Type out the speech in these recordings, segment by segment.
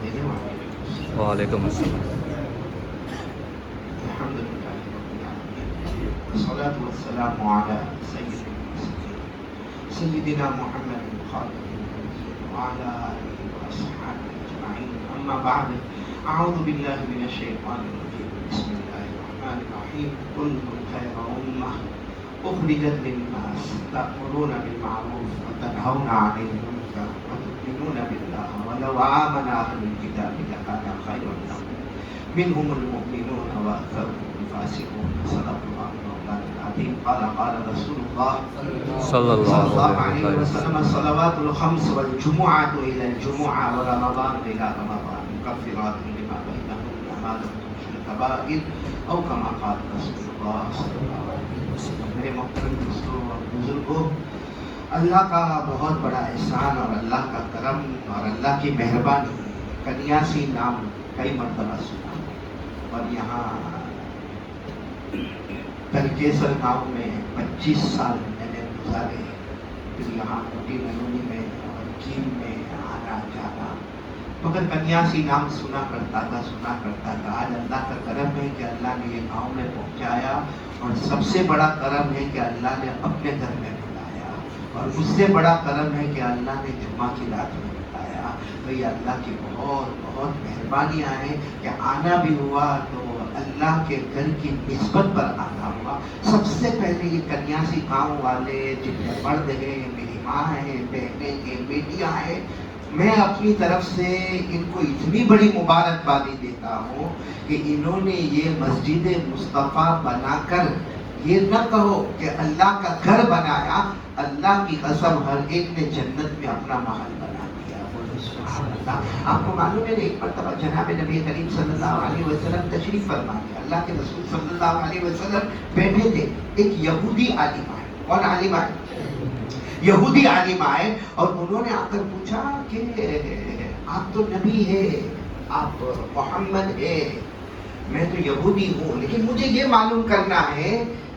دینے والے وعلیکم السلام. الحمدللہ والصلاة والسلام على سید المرسلین سیدنا محمد خاتم النبیین وعلى آلہ وأصحابہ اجمعین. اما بعد اعوذ باللہ من الشیطان الرجیم. بسم اللہ الرحمن الرحیم. کنتم خیر امہ اخرجت للناس تأمرون بالمعروف وتنهون عن المنکر وتؤمنون باللہ ولو آمن أهل الكتاب لكان خيرا لهم منهم المؤمنون وأكثرهم الفاسقون. صدق الله مولانا العظيم. قال رسول الله صلی اللہ عليه وسلم الصلوات الخمس والجمعة إلى الجمعة ورمضان إلى رمضان مكفرات لما بينهن ما لم تكن الكبائر أو كما قال رسول الله صلى الله عليه وسلم. میرے محترم دوستوں اور بزرگوں، اللہ کا بہت بڑا احسان اور اللہ کا کرم اور اللہ کی مہربانی. کنیاسی نام کئی مرتبہ سنا اور یہاں ترکیسر گاؤں میں 25 سال میں نے گزارے. پھر یہاں موٹی نلونی میں اور کیم میں آنا جانا، مگر کنیاسی نام سنا کرتا تھا. آج اللہ کا کرم ہے کہ اللہ نے یہ گاؤں میں پہنچایا، اور سب سے بڑا کرم ہے کہ اللہ نے اپنے گھر میں بلایا، اور اس سے بڑا کرم ہے کہ اللہ نے جمعہ کی رات میں بلایا. تو یہ اللہ کی بہت بہت مہربانیاں ہیں کہ آنا بھی ہوا تو اللہ کے گھر کی نسبت پر آنا ہوا. سب سے پہلے یہ کنیاسی گاؤں والے جتنے مرد ہیں، میری ماں ہیں، بہنیں ہیں، بیٹیاں ہیں، میں اپنی طرف سے ان کو اتنی بڑی مبارکبادی دیتا ہوں کہ انہوں نے یہ مسجد مصطفیٰ بنا کر یہ نہ کہو کہ اللہ کا گھر بنایا، اللہ کی قسم ہر ایک نے جنت میں اپنا محل بنا دیا. بولو سبحان اللہ. آپ کو معلوم ہے ایک مرتبہ جناب نبی کریم صلی اللہ علیہ وسلم تشریف فرما گیا. اللہ کے رسول صلی اللہ علیہ وسلم بیٹھے تھے. ایک یہودی عالم آئے. کون عالم آئے؟ یہودی عالم آئے اور انہوں نے آ کر پوچھا کہ آپ تو نبی ہے، آپ محمد ہے، میں تو یہودی ہوں، لیکن مجھے یہ معلوم کرنا ہے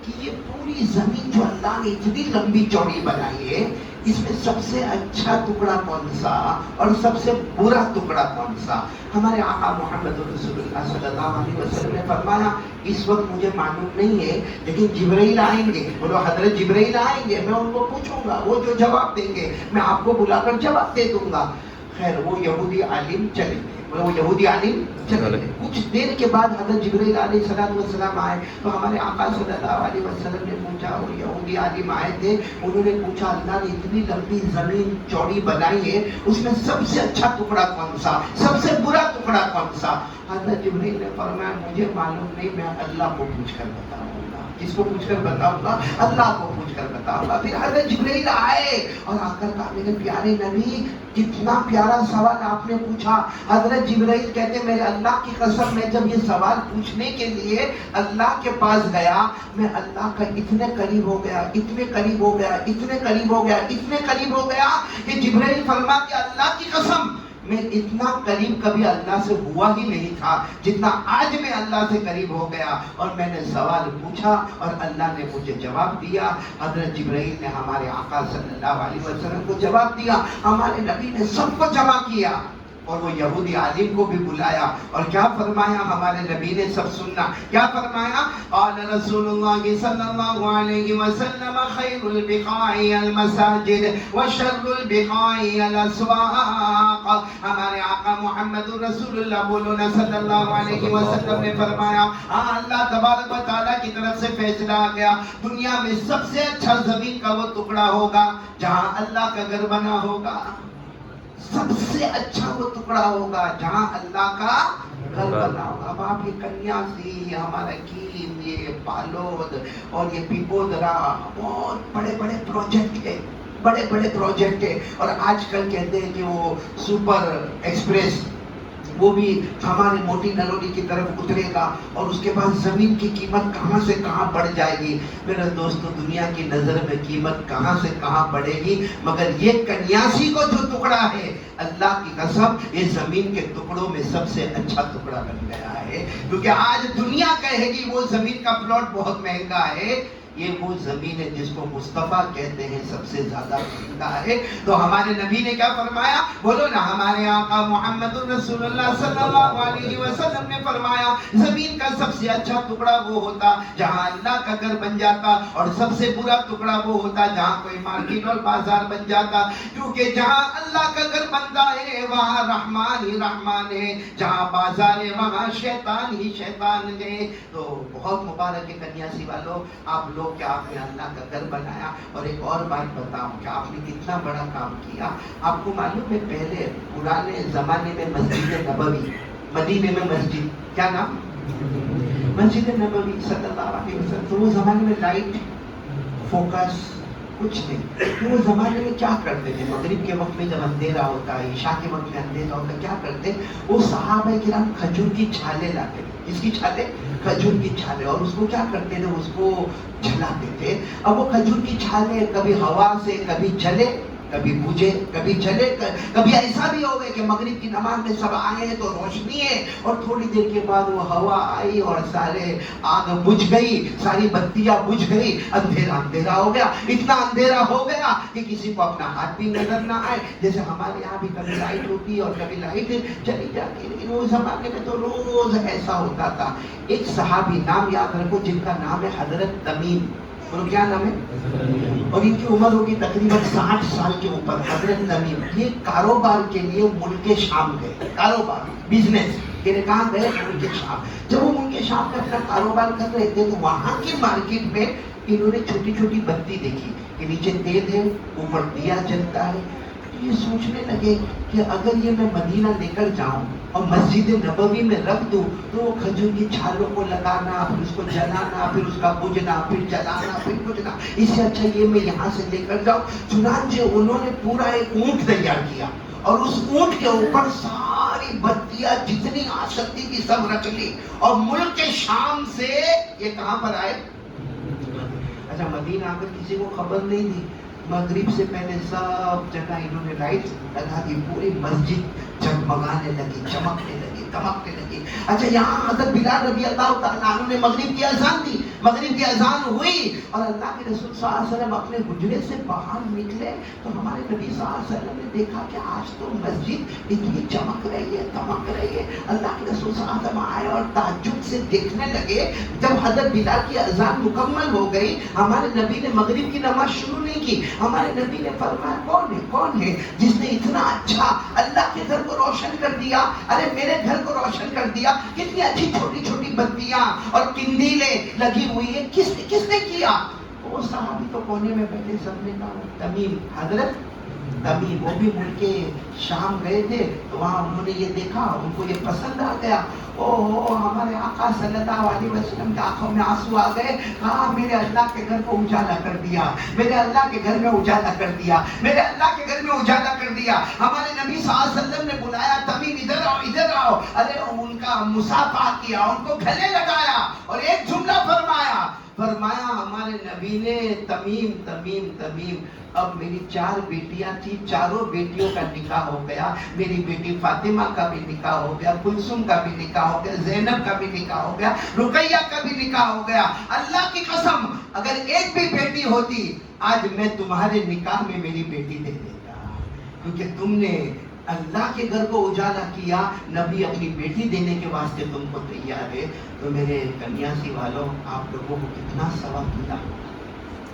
کہ یہ پوری زمین جو اللہ نے اتنی لمبی چوڑی بنائی ہے، اس میں سب سے اچھا ٹکڑا کون سا اور سب سے برا ٹکڑا کون سا؟ ہمارے آقا محمد رسول اللہ صلی اللہ علیہ وسلم نے فرمایا اس وقت مجھے معلوم نہیں ہے، لیکن جبرائیل آئیں گے. بولو حضرت جبرائیل آئیں گے، میں ان کو پوچھوں گا، وہ جو جواب دیں گے میں آپ کو بلا کر جواب دے دوں گا. خیر وہ یہودی عالم چلے گئے. وہ یہودی عالم چلے گئے. کچھ دیر کے بعد حضرت جبرائیل علیہ السلام آئے تو ہمارے آقا صلی اللہ علیہ وسلم نے پوچھا، وہ یہودی عالم آئے تھے، انہوں نے پوچھا اللہ نے اتنی لمبی زمین چوڑی بنائی ہے، اس میں سب سے اچھا ٹکڑا کون سا، سب سے برا ٹکڑا کون سا؟ حضرت جبرائیل نے فرمایا مجھے معلوم نہیں، میں اللہ کو پوچھ کر بتاؤں گا. کس کو پوچھ کر بتاؤں گا؟ اللہ کو پوچھ کر بتاؤں گا. پھر حضرت جبرائیل آئے اور آ کر کہا میرے پیارے نبی کتنا پیارا سوال آپ نے پوچھا. حضرت جبرائیل کہتے میرے اللہ کی قسم میں جب یہ سوال پوچھنے کے لیے اللہ کے پاس گیا، میں اللہ کا اتنے قریب ہو گیا، اتنے قریب ہو گیا، اتنے قریب ہو گیا، اتنے قریب ہو گیا کہ جبرائیل فرماتے اللہ کی قسم میں اتنا قریب کبھی اللہ سے ہوا ہی نہیں تھا جتنا آج میں اللہ سے قریب ہو گیا. اور میں نے سوال پوچھا اور اللہ نے مجھے جواب دیا. حضرت جبرائیل نے ہمارے آقا صلی اللہ علیہ وسلم کو جواب دیا، ہمارے نبی نے سب کو جمع کیا اور وہ یہودی عالم کو بھی بلایا. اور کیا فرمایا ہمارے نبی نے؟ سب سننا. کیا فرمایا؟ قال رسول اللہ صلی اللہ علیہ وسلم خیر البقاع المساجد وشر البقاع الاسواق. ہمارے آقا محمد رسول اللہ بولو نا صلی اللہ علیہ وسلم نے فرمایا اللہ تبارک و تعالیٰ کی طرف سے فیصلہ آ گیا، دنیا میں سب سے اچھا زمین کا وہ ٹکڑا ہوگا جہاں اللہ کا گھر بنا ہوگا. سب سے اچھا وہ ٹکڑا ہوگا جہاں اللہ کا گھر بنا ہوگا. اب آپ یہ کنیاسی، یہ ہمارا کیم، یہ پالود اور یہ پیپودرا بہت بڑے بڑے پروجیکٹ ہے، بڑے بڑے پروجیکٹ ہے. اور آج کل کہتے ہیں کہ وہ سپر ایکسپریس وہ بھی ہمارے موٹی نلونی کی طرف اترے گا اور اس کے بعد زمین کی قیمت کہاں سے کہاں بڑھ جائے گی. میرے دوستو دنیا کی نظر میں قیمت کہاں سے کہاں بڑھے گی، مگر یہ کنیاسی کو جو ٹکڑا ہے اللہ کی قسم یہ زمین کے ٹکڑوں میں سب سے اچھا ٹکڑا بن گیا ہے. کیونکہ آج دنیا کہے گی وہ زمین کا پلاٹ بہت مہنگا ہے، یہ وہ زمین ہے جس کو مصطفیٰ کہتے ہیں سب سے زیادہ پسندہ ہے. تو ہمارے نبی نے کیا فرمایا؟ بولو نا. ہمارے آقا محمد رسول اللہ صلی اللہ علیہ وسلم نے فرمایا زمین کا سب سے اچھا ٹکڑا وہ ہوتا جہاں اللہ کا گھر بن جاتا, اور سب سے برا ٹکڑا وہ ہوتا جہاں کوئی مارکیٹ اور بازار بن جاتا. کیونکہ جہاں اللہ کا گھر بنتا ہے وہاں رحمان ہی رحمان ہے, جہاں بازار ہے وہاں شیطان ہی شیطان ہے. تو بہت مبارک ہے کنیاسی والوں, آپ لوگ کہ آپ نے اللہ کا گھر بنایا. اور ایک اور بات بتاؤں کہ آپ نے کتنا بڑا کام کیا. آپ کو معلوم ہے پہلے پرانے زمانے میں مسجد نبوی, مدینے میں مسجد, کیا نام؟ مسجد نبوی صلی اللہ علیہ وسلم. تو وہ زمانے میں لائٹ فوکس کچھ نہیں. وہ زمانے میں کیا کرتے تھے؟ مغرب کے وقت میں جب اندھیرا ہوتا ہے, عشاء کے وقت میں اندھیرا ہوتا ہے, کیا کرتے؟ وہ صحابہ کرام کھجور کی چھالیں لاتے. کس کی چھالیں؟ کھجور کی چھالیں. اور اس کو کیا کرتے تھے؟ اس کو جلاتے تھے. اب وہ کھجور کی چھالیں کبھی ہوا سے کبھی جلے کبھی بجھے کبھی جلے. کبھی ایسا بھی ہو گئے کہ مغرب کی نماز میں سب آئے ہیں تو روشنی ہے, اور تھوڑی دیر کے بعد وہ ہوا آئی اور سارے آگ بجھ گئی, ساری بتیاں بجھ گئی, اندھیرا اندھیرا ہو گیا. اتنا اندھیرا ہو گیا کہ کسی کو اپنا ہاتھ بھی نظر نہ آئے. جیسے ہمارے یہاں بھی کبھی لائٹ ہوتی اور کبھی لائٹ چلی جاتی, لیکن وہ زمانے میں تو روز ایسا ہوتا تھا. ایک صحابی, نام یاد رکھو, جن کا نام ہے حضرت تمیم. بولو کیا نام ہے؟ اور ان کی عمر ہوگی تقریباً 60 سال کے اوپر. حضرت تمیم یہ کاروبار کے لیے ملک شام گئے. کاروبار, بزنس کے لیے کہاں گئے؟ ملک شام. جب وہ ملک شام میں اپنا کاروبار کر رہے تھے تو وہاں کی مارکیٹ میں انہوں نے چھوٹی چھوٹی بتی دیکھی کہ نیچے تیل ہے, اوپر دیا جلتا ہے. یہ سوچنے لگے کہ اگر یہ میں مدینہ لے کر جاؤں اور مسجد نبوی میں رکھ دوں تو وہ کھجور کی چھالوں کو لگانا, پھر اس کو جلانا, پھر اس کا بجھنا, پھر جلانا, پھر بجھنا, اس سے اچھا یہ میں یہاں سے لے کر جاؤں. چنانچہ انہوں نے پورا ایک اونٹ تیار کیا اور اس اونٹ کے اوپر ساری بتیاں جتنی آ سکتی تھی سب رکھ لی, اور ملک کے شام سے یہ کہاں پر آئے؟ اچھا, مدینہ آ کر کسی کو خبر نہیں تھی. مغرب سے پہلے سب جگہ انہوں نے لائٹ لگا دی, پوری مسجد جگمگانے لگی, چمکنے لگی, دمکنے لگی. اچھا, یہاں حضرت بلال رضی اللہ تعالیٰ عنہ نے مغرب کی اذان دی. مغرب کی اذان ہوئی اور اللہ کے رسول صلی اللہ علیہ وسلم اپنے حجرے سے باہر نکلے تو ہمارے نبی صلی اللہ علیہ وسلم نے دیکھا کہ آج تو مسجد اتنی چمک رہی ہے, دمک رہی ہے. اللہ کے رسول صلی اللہ علیہ وسلم آئے اور تعجب سے دیکھنے لگے. جب حضرت بلال کی اذان مکمل ہو گئی, ہمارے نبی نے مغرب کی نماز شروع نہیں کی. ہمارے نبی نے فرمایا کون ہے جس نے اتنا اچھا اللہ کے گھر کو روشن کر دیا؟ ارے میرے گھر کو روشن کر دیا. کتنی اچھی چھوٹی چھوٹی بتیاں اور کندیلیں لگی ہوئی ہے, کس نے کیا؟ وہ صحابی تو کونے میں بیٹھے, سب نے کہا تمیم, حضرت تمیم. وہ بھی ملک شام گئے تھے تو وہاں انہوں نے یہ دیکھا, ان کو یہ پسند آ گیا. اوہ, ہمارے آقا صلی اللہ علیہ وسلم کی آنکھوں میں آنسو آ گئے. کہا میرے اللہ کے گھر کو اجالا کر دیا, میرے اللہ کے گھر میں اجالا کر دیا, میرے اللہ کے گھر میں اجالا کر دیا. ہمارے نبی صلی اللہ علیہ وسلم نے بلایا, تمیم ادھر آؤ, ادھر آؤ. ارے ان کا مصافحہ کیا, ان کو گلے لگایا اور ایک جملہ فرمایا ہمارے نبی نے, تمیم اب میری 4 بیٹیاں تھی, چاروں بیٹیوں کا نکاح ہو گیا. میری بیٹی فاطمہ کا بھی نکاح ہو گیا, کلثوم کا بھی نکاح ہو گیا, زینب کا بھی نکاح ہو گیا, رقیہ کا بھی نکاح ہو گیا. اللہ کی قسم اگر ایک بھی بیٹی ہوتی آج میں تمہارے نکاح میں میری بیٹی دے دیتا, کیونکہ تم نے اللہ کے گھر کو اجالا کیا. نبی اپنی بیٹی دینے کے واسطے تم کو تیار ہے. تو میرے کنیاسی والوں, آپ لوگوں کو کتنا ثواب ملا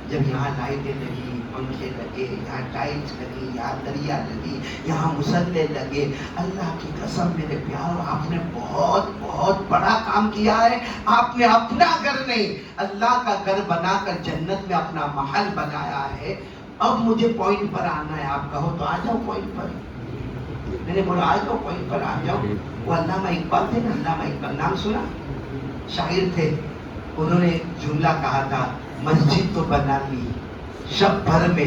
جب یہاں لائٹیں لگی, پنکھے لگے, یہاں ٹائلز لگی, یہاں دریا لگی, یہاں مصلے لگے. اللہ کی قسم میرے پیارو, آپ نے بہت بہت بڑا کام کیا ہے. آپ نے اپنا گھر نہیں, اللہ کا گھر بنا کر جنت میں اپنا محل بنایا ہے. اب مجھے پوائنٹ پر آنا ہے. آپ کہو تو آ جاؤ پوائنٹ پر. میں نے بولا آ جاؤ پوائنٹ پر, آ جاؤ. وہ علامہ اقبال تھے نا, علامہ اقبال نام سنا, شاعر تھے. انہوں نے ایک جملہ کہا تھا, مسجد تو بنا لی شب بھر میں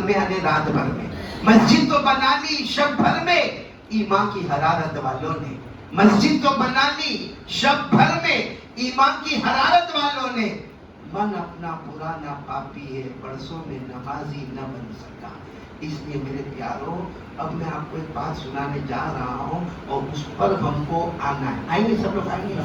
یعنی رات بھر میں. مسجد تو بنا لی شب بھر میں ایمان کی حرارت والوں نے. مسجد تو بنا لی شب بھر میں ایمان کی حرارت والوں نے. من اپنا پرانا پاپی ہے, برسوں میں نمازی نہ بن سکا. اس لیے میرے پیاروں, اب میں آپ کو ایک بات سنانے جا رہا ہوں اور اس پر ہم کو آنا ہے. آئیں گے سب لوگ, آئیں گے.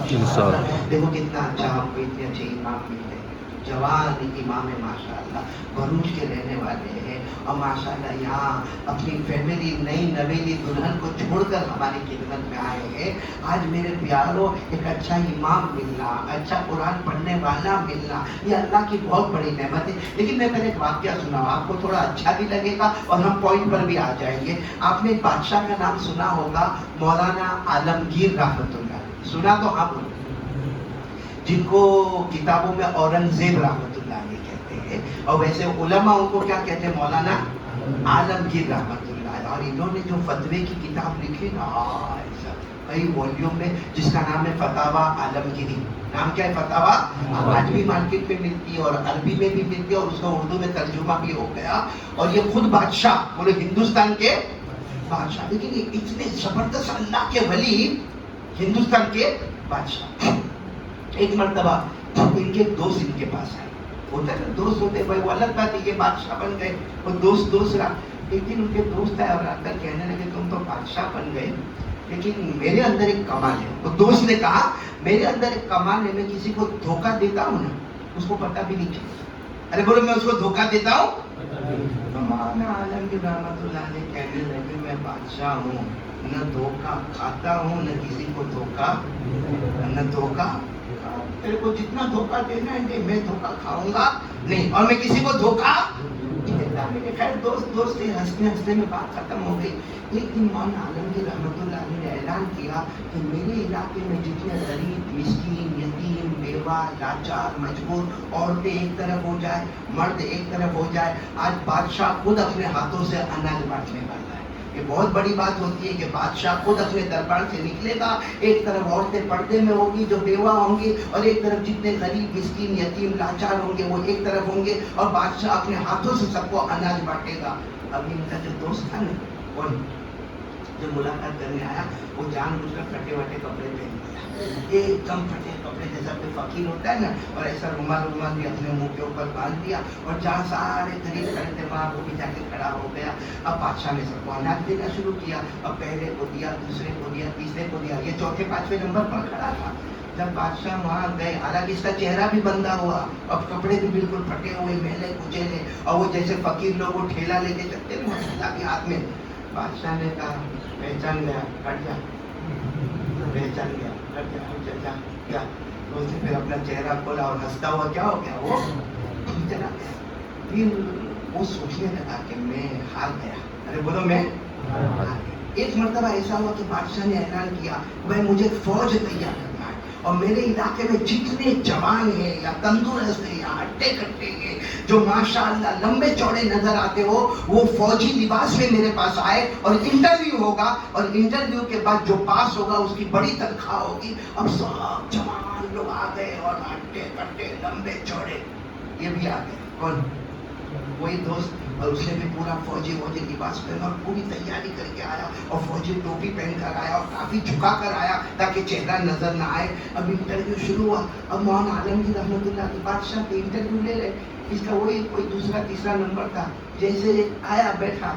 دیکھو کتنا اچھا, ہم کو اتنے اچھے امام مل گئے. जवान इमाम है माशाअल्लाह, भरूच के रहने वाले हैं और माशाअल्लाह यहाँ अपनी फैमिली नई नवेली दुल्हन को छोड़कर हमारी खिदमत में आए हैं। आज मेरे प्यारों, एक अच्छा इमाम मिलना, अच्छा कुरान पढ़ने वाला मिलना, ये अल्लाह की बहुत बड़ी नेमत है। लेकिन मैं पहले एक वाक़या सुनाऊं, आपको थोड़ा अच्छा भी लगेगा और हम पॉइंट पर भी आ जाएंगे। आपने एक बादशाह का नाम सुना होगा, मौलाना आलमगीर रहमतुल्लाह अलैह। सुना तो हाँ बोलो, जिनको किताबों में औरंगजेब रहमतुल्लाह अलैह कहते हैं और वैसे उलमा उनको क्या कहते हैं, मौलाना आलमगीर रहमतुल्लाह अलैह। और इन्होंने जो फतवे की किताब लिखी ना, ऐसा कई वॉल्यूम में, जिसका नाम है फतावा आलमगीरी। नाम क्या है? फतावा। आज भी मार्केट में मिलती है और अरबी में भी मिलती है और उसका उर्दू में तर्जुमा भी हो गया। और ये खुद बादशाह, पूरे हिंदुस्तान के बादशाह, लेकिन ये इतने जबरदस्त अल्लाह के वली, हिंदुस्तान के बादशाह। एक मर्तबा इनके दोस्त इनके पास आए, होता है ना दोस्त होते भाई, वो अलग बात है, ये बादशाह बन गए और दोस्त रहा। एक दिन उनके दोस्त आए और आकर कहने लगे तुम तो बादशाह बन गए, लेकिन मेरे अंदर एक कमाल है। वो दोस्त ने कहा मेरे अंदर एक कमाल है, मैं किसी को धोखा देता हूँ ना, उसको पता भी नहीं चलता। अरे बोलो मैं उसको धोखा देता हूँ। तो मौलाना आलमगीर रहमतुल्लाह अलैह कहने लगे मैं बादशाह हूँ, न धोखा खाता हूँ, न किसी को धोखा, न धोखा, तेरे को जितना धोखा देना है मैं धोखा खाऊंगा नहीं, और मैं किसी को धोखा नहीं देता। खैर दोस्त से हंसते हंसते में बात खत्म हो गई। एक दिन मौलाना आलमगीर रहमतुल्लाह अलैह ने ऐलान किया कि मेरे इलाके में जितने गरीब, मिस्कीन, यतीम, बेवा, लाचार, मजबूर, औरतें एक तरफ हो जाए, मर्द एक तरफ हो जाए, आज बादशाह खुद अपने हाथों से अनाज बांटने वाला है। ये बहुत बड़ी बात होती है कि बादशाह खुद अपने दरबार से निकलेगा, एक तरफ औरतें पर्दे में होंगी जो बेवा होंगी, और एक तरफ जितने गरीब, मिस्कीन, यतीम, लाचार होंगे वो एक तरफ होंगे, और बादशाह अपने हाथों से सबको अनाज बांटेगा। अब इनका जो दोस्त था ना, कौन जो मुलाकात करने आया, वो जानबूझकर फटे वटे कपड़े पहन लिया, एकदम फटे कपड़े जैसा कोई फकीर होता है ना, और ऐसा रुमाल भी अपने मुंह के ऊपर बांध दिया, और जहाँ सारे गरीब खड़े थे वहाँ वो भी जाके खड़ा हो गया। अब बादशाह ने सबको अनाज देना शुरू किया। अब पहले को दिया, दूसरे को दिया, तीसरे को दिया, ये चौथे पांचवें नंबर पर खड़ा था। जब बादशाह वहाँ गए, हालांकि इसका चेहरा भी बंधा हुआ, अब कपड़े भी बिल्कुल फटे हुए, मैले कुचेले, और वो जैसे फकीर लोग वो ठेला लेके चलते हैं मसला के हाथ में। बादशाह ने कहा पहचान गया, हट जा, पहचान गया, हट जा, चल जा, क्या? तो उसने फिर अपना चेहरा खोला और हंसता हुआ क्या हो गया, वो चला गया। फिर वो सोचने लगा कि मैं हार गया। अरे बोलो मैं हार गया। एक मर्तबा ऐसा हुआ कि बादशाह ने ऐलान किया भाई मुझे फौज तैयार करना है, और मेरे इलाके में जितने जवान हैं या तंदुरुस्त हैं या हट्टे कट्टे हैं जो माशाअल्लाह लंबे चौड़े नजर आते हो, वो फौजी लिबास में मेरे पास आए और इंटरव्यू होगा, और इंटरव्यू के बाद जो पास होगा उसकी बड़ी तनख्वाह होगी। अब सब जवान लोग आ गए और हट्टे कट्टे लंबे चौड़े ये भी आ गए। कौन? वही दोस्त। और उसने भी पूरा फौजी लिबास पहना और पूरी तैयारी करके आया, और फौजी टोपी पहन कर आया और काफी झुका कर आया ताकि चेहरा नजर ना आए। अब इंटरव्यू शुरू हुआ। अब मौलाना आलमगीर रहमतुल्लाह अलैह बादशाह के इंटरव्यू ले रहे, इसका वही कोई दूसरा तीसरा नंबर था। जैसे आया बैठा,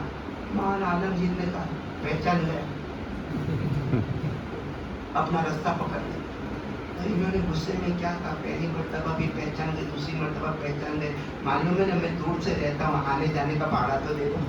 मौलाना आलमगीर ने कहा पहचान गया, अपना रास्ता पकड़ लिया। इन्होंने गुस्से में क्या कहा, पहली मर्तबा भी पहचान गए, दूसरी मर्तबा पहचान गए, मालूम है ना मैं दूर से रहता हूँ, आने जाने का भाड़ा तो दे दो,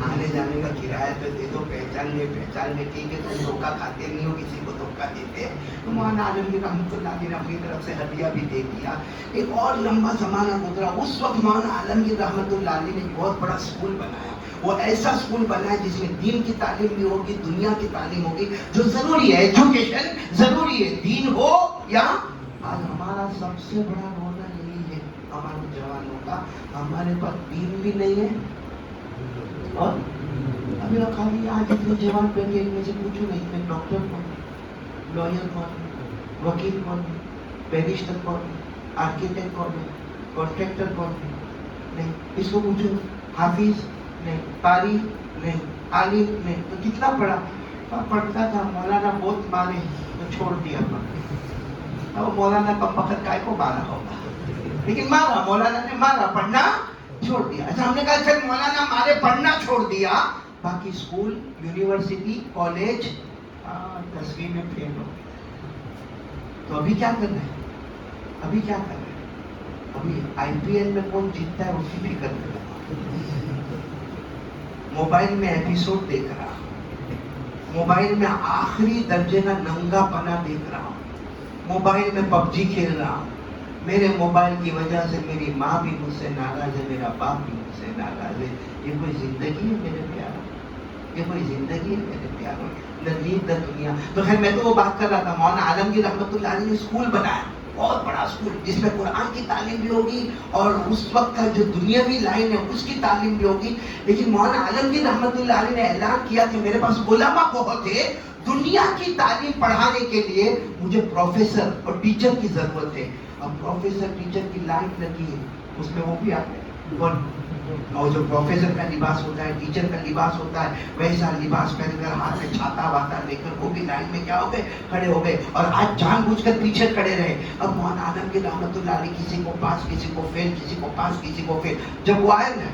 आने जाने का किराया तो दे दो, पहचान गए ठीक है, तुम धोखा खाते नहीं हो, किसी को धोखा देते। तो मौलाना आलमगीर रहमतुल्लाह अलैह ने अपनी तरफ से हदिया भी दे दिया। एक और लंबा जमाना गुजरा। उस वक्त मौलाना आलमगीर रहमतुल्लाह अलैह ने बहुत बड़ा स्कूल बनाया। वो ऐसा स्कूल बनाया जिसमें दीन की तालीम भी होगी, दुनिया की तालीम होगी, जो जरूरी है। एजुकेशन जरूरी है, दीन हो या। आज हमारा सबसे बड़ा रोना यही है हमारे जवानों का, हमारे पास दीन भी नहीं है। और अभी खाली आज इतने जवान बैठे, इनमें से पूछो नहीं मैं डॉक्टर कौन, लॉयर कौन, वकील कौन, बैरिस्टर कौन, आर्किटेक्ट कौन है, कॉन्ट्रैक्टर कौन है, नहीं। इसको पूछो हाफिज नहीं, कारी नहीं, आलिम नहीं। तो कितना पढ़ा? पढ़ता था, मौलाना बहुत मारे तो छोड़ दिया पढ़ना। अब मौलाना कम वक्त काय को मारा होगा, लेकिन मारा, मौलाना ने मारा, पढ़ना छोड़ दिया। अच्छा हमने कहा चल मौलाना मारे पढ़ना छोड़ दिया, बाकी स्कूल, यूनिवर्सिटी, कॉलेज 10वीं में फेल हो गया। तो अभी क्या करना है? अभी क्या करना है? अभी आईपीएल में कौन जीतता है उसकी फिक्र नहीं रहा, मोबाइल में एपिसोड देख रहा, मोबाइल में आखिरी दर्जे का नंगापना देख रहा हूँ, मोबाइल में पबजी खेल रहा हूँ। मेरे मोबाइल की वजह से मेरी माँ भी मुझसे नाराज है, मेरा बाप भी मुझसे नाराज है। ये कोई जिंदगी है मेरे प्यारों? ये कोई जिंदगी है मेरे प्यारों? नजीद दुनिया। तो खैर मैं तो वो बात कर रहा था, मौलाना आलमगीर रहमतुल्लाह अलैह ने स्कूल बनाया, बहुत बड़ा स्कूल, जिसमें कुरान की तालीम भी होगी और उस वक्त का जो दुनियावी लाइन है उसकी तालीम भी होगी। लेकिन मौलाना आलमगीर रहमतुल्लाह अलैह ने ऐलान किया कि मेरे पास उलमा बहुत है, दुनिया की तालीम पढ़ाने के लिए मुझे प्रोफेसर और टीचर की जरूरत है। अब प्रोफेसर टीचर की लाइन लगी है, उसमें वो भी आते हैं, और जो प्रोफेसर का लिबास होता है, टीचर का लिबास होता है, वैसा लिबास पहनकर हाथ में छाता वाता लेकर वो भी लाइन में क्या हो गए, खड़े हो गए। और आज जानबूझकर पीछे खड़े रहे। अब मौलाना आलमगीर रहमतुल्लाह अलैह किसी को पास, किसी को फेल, किसी को पास, किसी को फेल। जब वो आए ना,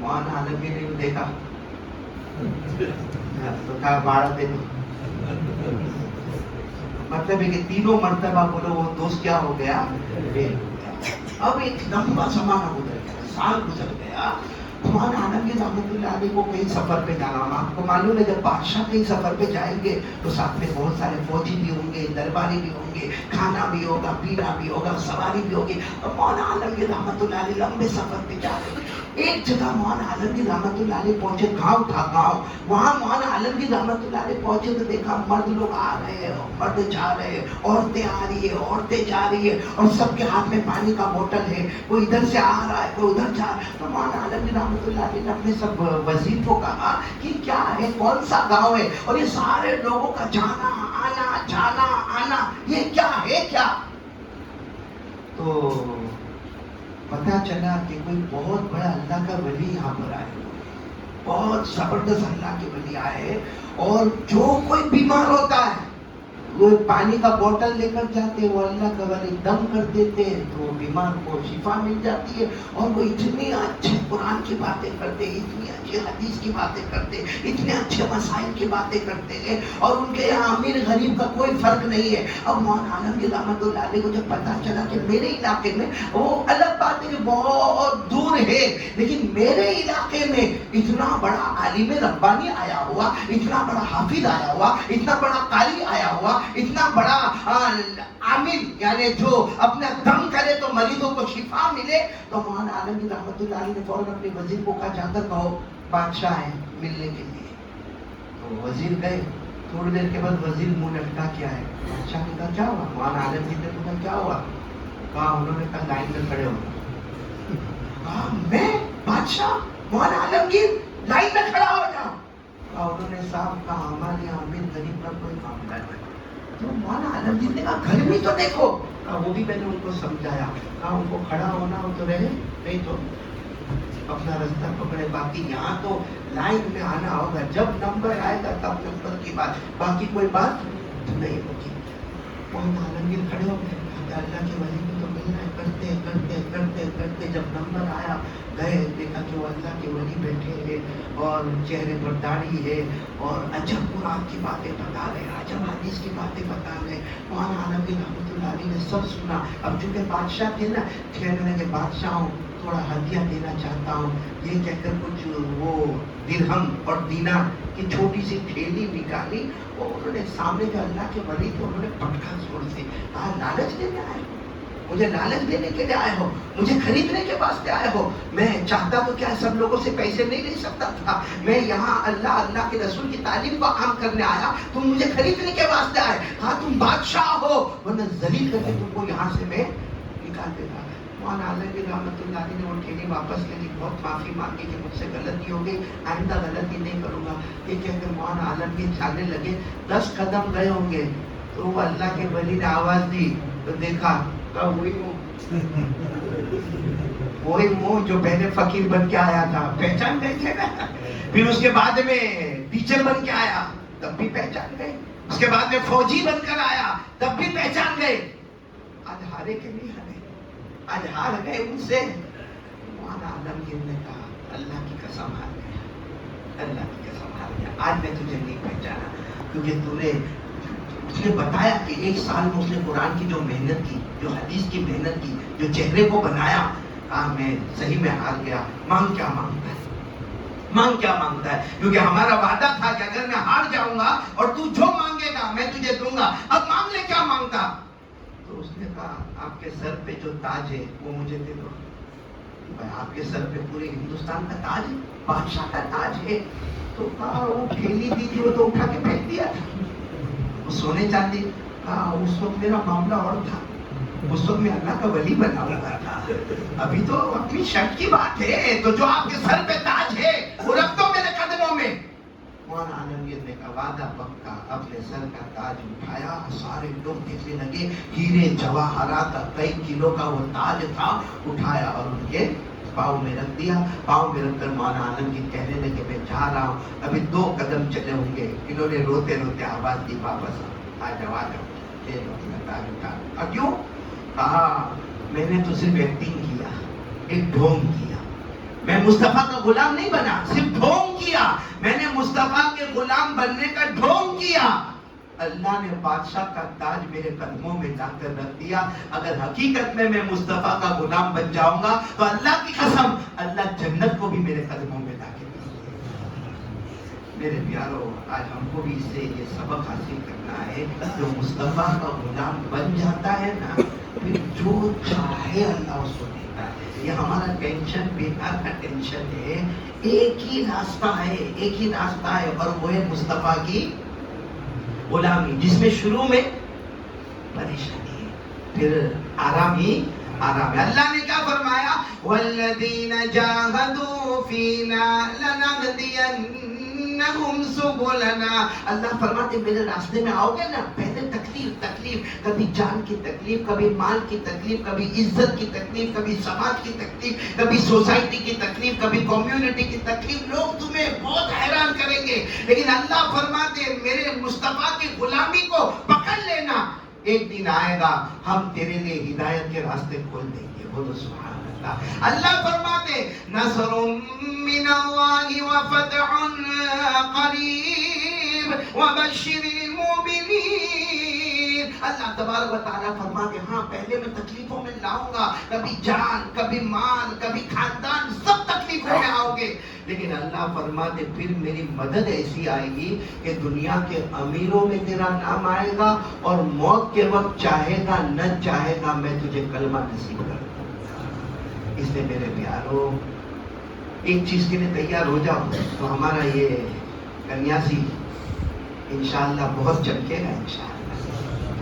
मौलाना आलमगीर ने देखा तो कहा बाड़ा दे दो। मतलब है कि तीनों मर्तबा बोलो वो दोस्त क्या हो गया, फेल हो गया। अब एक लंबा जमाना गुजर गया, साल गुजर गया। मौलाना आलमगीर रहमतुल्लाह अलैह को कहीं सफर पे जाना, आपको मालूम है जब बादशाह कहीं सफर पे जाएंगे तो साथ में बहुत सारे फौजी भी होंगे, दरबारी भी होंगे, खाना भी होगा, पीना भी होगा, सवारी भी होगी। और मौलाना आलमगीर रहमतुल्लाह अलैह लंबे सफर पे जा रहे हैं। एक जगह मौलाना आलमगीर रहमतुल्लाह अलैह पहुंचे, गांव था गांव। वहां मौलाना आलमगीर रहमतुल्लाह अलैह पहुंचे तो देखा मर्द लोग आ रहे हैं, मर्द जा रहे हैं, औरतें आ रही है, औरतें जा रही है, और सबके हाथ में पानी का बोतल है, कोई इधर से आ रहा है, कोई उधर जा रहा है। तो मौलाना आलमगीर रहमतुल्लाह अलैह ने अपने सब वजीर को कहा कि क्या है, कौन सा गांव है, और ये सारे लोगों का जाना आना ये क्या है क्या? तो पता चला कि कोई बहुत बड़ा अल्लाह का वली यहाँ पर आए, बहुत जबरदस्त अल्लाह के वली आए। और जो कोई बीमार होता है वो पानी का बोतल लेकर जाते, वो अल्लाह का वली दम कर देते हैं तो वो बीमार को शिफा मिल जाती है। और वो इतने अच्छे कुरान की बातें करते, इतनी अच्छी हदीस की बातें करते, इतने अच्छे मसाइल की बातें करते हैं, और उनके यहाँ अमीर गरीब का कोई फर्क नहीं है। अब मौलाना आलमगीर रहमतुल्लाह अलैह को जब पता चला कि मेरे इलाके में, वो अलग बात है कि बहुत दूर है, लेकिन मेरे इलाके में इतना बड़ा आलिम रब्बानी आया हुआ, इतना बड़ा हाफिज आया हुआ, इतना बड़ा कारी आया हुआ, इतना बड़ा आमिल, यानी जो अपना दम करे तो मरीजों को शिफा मिले। तो मौलाना आलमगीर रहमतुल्लाह अलैह ने फौरन अपने वजीर को कहा जाकर कहो बादशाह है मिलने के लिए। तो वजीर गए, थोड़ी देर के बाद वजीर मुंह लटका के आए। बादशाह ने कहा क्या हुआ? मौलाना आलमगीर ने पूछा क्या हुआ? कहा उन्होंने कहा लाइन में खड़े हो। कहा मैं बादशाह, मौलाना आलमगीर लाइन में खड़ा हो जाओ? कहा उन्होंने साहब कहा हमारे यहाँ अमीर गरीब का कोई मामला नहीं। तो मौलाना आलमगीर ने कहा घर में तो देखो। कहा वो भी मैंने उनको समझाया, कहा उनको खड़ा होना हो तो रहे, नहीं तो अपना रास्ता पकड़े। बाकी यहाँ तो लाइन में आना होगा, जब नंबर आएगा तब नंबर की बात, बाकी कोई बात नहीं होगी। मौलाना आलमगीर खड़े हो गए, अल्लाह के वली को तो मिलना है, करते करते करते करते जब नंबर आया, गए, देखा कि वो अल्लाह के वली बैठे हैं और चेहरे पर दाढ़ी है और अजब कुरान की बातें बता रहे, अजब हदीस की बातें बता रहे। मौलाना आलमगीर रहमतुल्लाह अलैह ने सब सुना। अब चूंकि बादशाह थे ना, कहने लगे बादशाह हूँ, थोड़ा हदिया देना चाहता हूँ। ये कहकर कुछ वो दिरहम और दीनार की छोटी सी थैली निकाली, और उन्होंने सामने जो अल्लाह के वली थे उन्होंने पटखा जोर से कहा लालच देने आए हो, मुझे लालच देने के लिए आए हो, मुझे खरीदने के वास्ते आए हो? मैं चाहता तो क्या सब लोगों से पैसे नहीं ले सकता था? मैं यहाँ अल्लाह के रसूल की तालीम को आम करने आया, तुम मुझे खरीदने के वास्ते आए? हाँ तुम बादशाह हो, वरना जलील करके तुमको यहाँ से मैं निकाल देता। मौलाना आलमगीर रहमतुल्लाह अलैह ने वो थैली वापस ले ली, बहुत माफ़ी मांगी कि मुझसे गलती हो गई, आइंदा गलती नहीं करूँगा। ये कहकर मौलाना आलमगीर चलने लगे। 10 कदम गए होंगे तो वो अल्लाह के वली ने आवाज़ दी, तो देखा का वही मुंह जो पहले फकीर बन के आया था, पहचान गए ना। फिर उसके बाद में टीचर बन के आया, तब भी पहचान गए। उसके बाद में फौजी बनकर आया, तब भी पहचान गए। आज हारे के नहीं हारे, आज हार गए उनसे। मौलाना आलमगीर ने कहा अल्लाह की कसम हार गया, अल्लाह की कसम हार गया, आज मैं तुझे नहीं पहचाना, क्योंकि तूने उसने बताया कि 1 साल में उसने कुरान की जो मेहनत की, जो हदीस की मेहनत की, जो चेहरे को बनाया, कहा मैं सही में हार गया, मांग क्या मांगता है, मांग क्या मांगता है, क्योंकि हमारा वादा था कि अगर मैं हार जाऊंगा और तू जो मांगेगा मैं तुझे दूंगा, अब मांग ले क्या मांगता। तो उसने कहा आपके सर पे जो ताज है वो मुझे दे दो। भाई आपके सर पे पूरे हिंदुस्तान का ताज है, बादशाह का ताज है। तो कहा वो थैली दी थी वो तो उठा के फेंक दिया था, वो सोने चांदी। कहा उस वक्त मेरा मामला और था, उस वक्त मैं अल्लाह का वली बना हुआ था, अभी तो अपनी शक की बात है। तो जो आपके सर पे ताज है वो रख दो मेरे कदमों में। मौलाना आलमगीर ने कहा वादा पक्का। अपने सर का ताज उठाया, सारे लोग देखने लगे, हीरे जवाहरात का कई किलो का वो ताज था, उठाया और उनके पाँव में रख दिया। पाँव में रखकर मौलाना आलमगीर कहने लगे मैं जा रहा हूँ, अभी 2 कदम चले होंगे। इन्होंने रोते रोते आवाज दी वापस आ जाओ आ जाओ, ये लो अपना ताज उठा। और क्यों? कहा मैंने तो सिर्फ एक्टिंग किया, एक ढोंग किया, मैं मुस्तफा का गुलाम नहीं बना, सिर्फ ढोंग किया, मैंने मुस्तफा के गुलाम बनने का ढोंग किया। अल्लाह ने बादशाह का ताज मेरे कदमों में जाकर रख दिया। अगर हकीकत में मैं मुस्तफा का गुलाम बन जाऊंगा तो अल्लाह की कसम अल्लाह जन्नत को भी मेरे कदमों में लाके देगा। मेरे प्यारो, आज हमको भी इससे ये सबक हासिल करना है, जो मुस्तफा का गुलाम बन जाता है ना, फिर जो चाहे अल्लाह उसको देता है। ये हमारा टेंशन बेकार का टेंशन है। एक ही रास्ता है, एक ही रास्ता है, और वो है मुस्तफा की गुलामी, जिसमें शुरू में परेशानी है, फिर आराम ही आराम है। अल्लाह ने क्या फरमाया, वल्लज़ीना जाहदू फीना लनहदियन्नहुम सुबुलना। अल्लाह फरमाते मेरे रास्ते में आओगे ना, पहले तकलीफ, कभी जान की तकलीफ, कभी माल की तकलीफ, कभी इज्जत की तकलीफ, कभी समाज की तकलीफ, कभी सोसाइटी की तकलीफ, कभी कम्युनिटी की तकलीफ, लोग तुम्हें बहुत हैरान करेंगे। लेकिन अल्लाह फरमाते मेरे मुस्तफा की गुलामी को पकड़ लेना, एक दिन आएगा हम तेरे लिए हिदायत के रास्ते खोल देंगे। बोलो सुभान अल्लाह। अल्लाह फरमाते नसरुम मिनल्लाहि व फतहुन करीब व बश्शिरिल मुमिनीन। अल्लाह तबारक व तआला फरमाते हाँ पहले मैं तकलीफों में लाऊंगा, कभी जान, कभी माल, कभी खानदान, सब तकलीफों में आओगे, लेकिन अल्लाह फरमाते फिर मेरी मदद ऐसी आएगी कि दुनिया के अमीरों में तेरा नाम आएगा, और मौत के वक्त चाहेगा न चाहेगा मैं तुझे कलमा नसीब कर दूंगा। इसलिए मेरे प्यारो, एक चीज के लिए तैयार हो जाओ, तो हमारा ये कन्यासी इंशाअल्लाह बहुत चमकेगा इंशाअल्लाह।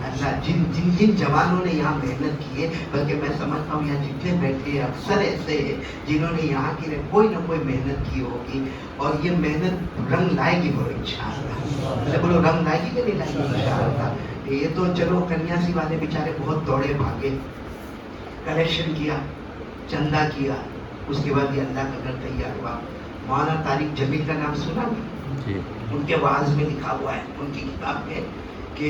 अल्लाह जिन जवानों ने यहाँ मेहनत की है, बल्कि मैं समझता हूँ यहाँ जितने बैठे हैं अक्सर ऐसे हैं जिन्होंने यहाँ की कोई ना कोई मेहनत की होगी, और ये मेहनत रंग लाएगी वो इंशाअल्लाह। बोलो रंग लाएगी कि नहीं लाएगी इंशाअल्लाह। ये तो चलो कन्यासी वाले बेचारे बहुत दौड़े भागे, कलेक्शन किया, चंदा किया, उसके बाद ये अल्लाह का घर तैयार हुआ। मौलाना तारिक जमील का नाम सुना ना, उनके वाज में लिखा हुआ है उनकी किताब में कि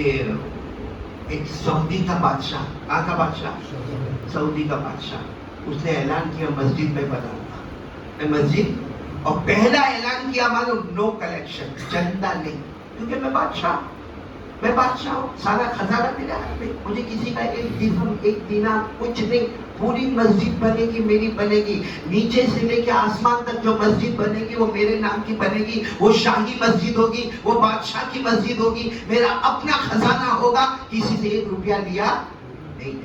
एक सऊदी का बादशाह, कहाँ का बादशाह, सऊदी का बादशाह, उसने ऐलान किया मस्जिद में बनाऊंगा मैं मस्जिद, और पहला ऐलान किया मालूम, नो कलेक्शन, चंदा नहीं, क्योंकि मैं बादशाह हूँ, सारा खजाना मेरे हाथ में, मुझे किसी का एक दिरहम, एक दीनार कुछ नहीं, पूरी मस्जिद बनेगी मेरी बनेगी, नीचे से लेके आसमान तक जो मस्जिद बनेगी वो मेरे नाम की बनेगी, वो शाही मस्जिद होगी, वो बादशाह की मस्जिद होगी, मेरा अपना खजाना होगा, किसी से 1 रुपया लिया नहीं।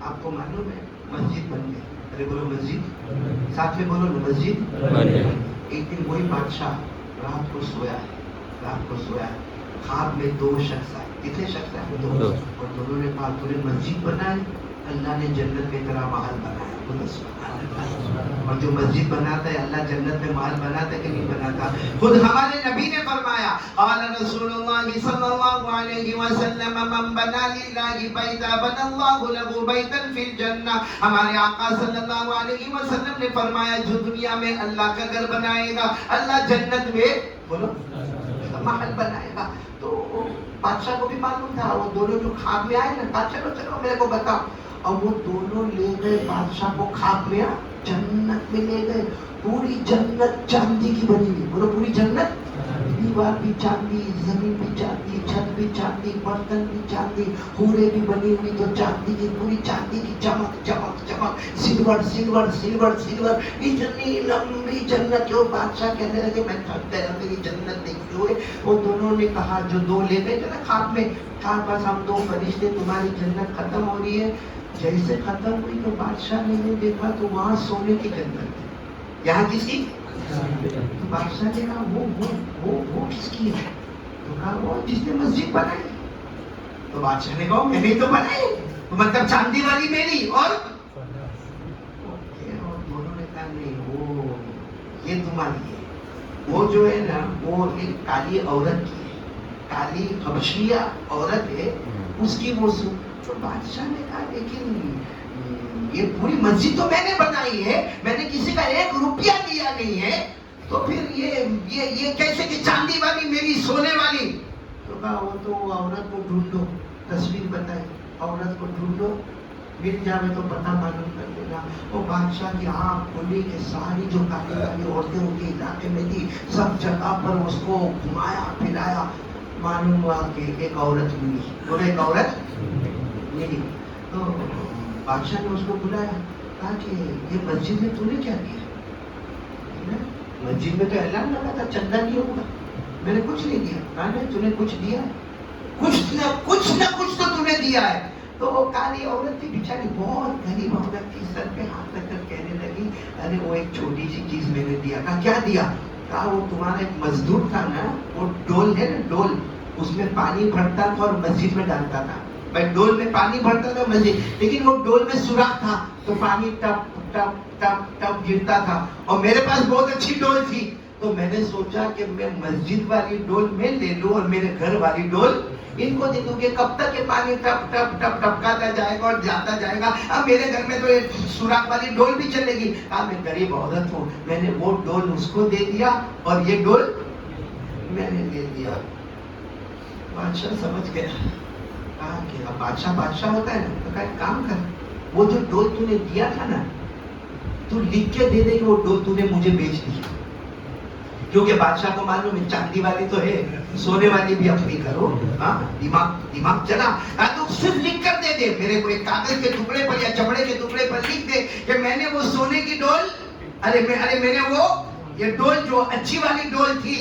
आपको मालूम है मस्जिद बन गई, अरे बोलो मस्जिद, साथ में बोलो मस्जिद। एक दिन वही बादशाह रात को सोया, ख्वाब में 2 शख्स आए। कितने शख्स आए? 2। और दोनों ने कहा तूने मस्जिद बनाई, अल्लाह ने जन्नत में तेरा महल बनाया। और जो मस्जिद बनाता है अल्लाह जन्नत में महल बनाता है कि नहीं बनाता? खुद हमारे नबी ने फरमाया, क़ाला रसूलुल्लाह सल्लल्लाहु अलैहि वसल्लम मन बना लिल्लाहि बैता बनल्लाहु लहु बैतन फिल जन्नह। हमारे आका सल्लल्लाहु अलैहि वसल्लम ने फरमाया जो दुनिया में अल्लाह का घर बनाएगा, अल्लाह जन्नत में बोलो महल बनाएगा। तो बादशाह को भी मालूम था, वो दोनों जो ख्वाब में आए ना, चलो मेरे को बताओ, और वो दोनों ले गए बादशाह को ख्वाब में जन्नत में ले गए। पूरी जन्नत चांदी की बनी हुई, बोलो पूरी जन्नत, दीवार भी चांदी, जमीन भी चांदी, छत भी चांदी, बर्तन भी चांदी, हूरें भी बनी हुई तो चांदी की, पूरी चांदी की चमक चमक चमक, सिल्वर सिल्वर सिल्वर सिल्वर, इतनी लंबी जन्नत। जो बादशाह कहने लगे मैं थक गया मेरी जन्नत देखते हुए। वो दोनों ने कहा, जो दो ले गए थे ना खाब में, कहा बस हम दो फरिश्ते तुम्हारी जन्नत खत्म हो रही है। जैसे खत्म हुई तो बादशाह ने देखा तो वहां सोने की जन्नत थी, यहाँ किसकी? तो बादशाह ने कहा वो किसकी है? तो कहा वो जिसने मस्जिद बनाई। तो बादशाह ने कहा मैंने तो बनाई, तो मतलब चांदी वाली मेरी। और दोनों ने कहा नहीं, वो ये तुम्हारी है, वो जो है ना वो एक काली औरत की है, काली हबशिया औरत है उसकी वो सुन। तो बादशाह ने कहा लेकिन ये पूरी मस्जिद तो मैंने बनाई है, मैंने किसी का 1 रुपया दिया नहीं है, तो फिर ये कैसे कि चांदी वाली मेरी, सोने वाली? तो कहा वो तो औरत को ढूंढो, तस्वीर बताई, औरत को ढूंढो, मिल जावे तो पता मालूम कर देगा। वो बादशाह की आंख खुली कि सारी जो काली वाली औरतें उनके इलाके में थी, सब जगह पर उसको घुमाया फिराया, मालूम हुआ कि एक औरत मिली, वो एक औरत मिली। तो बादशाह ने उसको बुलाया, कहा कि ये मस्जिद में तूने क्या किया? मस्जिद में तो ऐलान लगा था चंदा नहीं होगा, मैंने कुछ नहीं दिया। कहा नहीं तूने कुछ दिया, कुछ न कुछ तो तूने दिया है। तो वो काली औरत थी बेचारी, बहुत गरीब औरत थी, सर पे हाथ रखकर कहने लगी अरे वो एक छोटी सी चीज मैंने दिया। कहा क्या दिया? कहा वो तुम्हारा एक मजदूर था ना, वो डोल है ना डोल, उसमें पानी भरता था और मस्जिद में डालता था। भाई डोल में पानी भरता था मस्जिद, लेकिन वो डोल में सुराख था तो पानी टप टप टप टप गिरता था, और मेरे पास बहुत अच्छी डोल थी, तो मैंने सोचा कि मैं मस्जिद वाली डोल में ले लूं और मेरे घर वाली डोल इनको दे दूं कि कब तक ये पानी टप टप टप टपकाता जाएगा और जाता जाएगा। अब मेरे घर में तो ये सुराख वाली डोल भी चलेगी। हाँ मैं गरीब औरत हूँ, मैंने वो डोल उसको दे दिया और ये डोल मैंने दे दिया। बादशाह समझ गया, कहा कि अब बादशाह होता है ना, तो कहा काम कर, वो जो डोल तूने दिया था ना, तू लिख के दे दे कि वो डोल तूने मुझे बेच दी, क्योंकि बादशाह को मालूम है चांदी वाली तो है, सोने वाली भी अपनी करो। हाँ दिमाग चला। तो सिर्फ लिख कर दे दे, मेरे को एक कागज के टुकड़े पर या चमड़े के टुकड़े पर लिख दे कि मैंने वो सोने की डोल, मैंने वो ये डोल जो अच्छी वाली डोल थी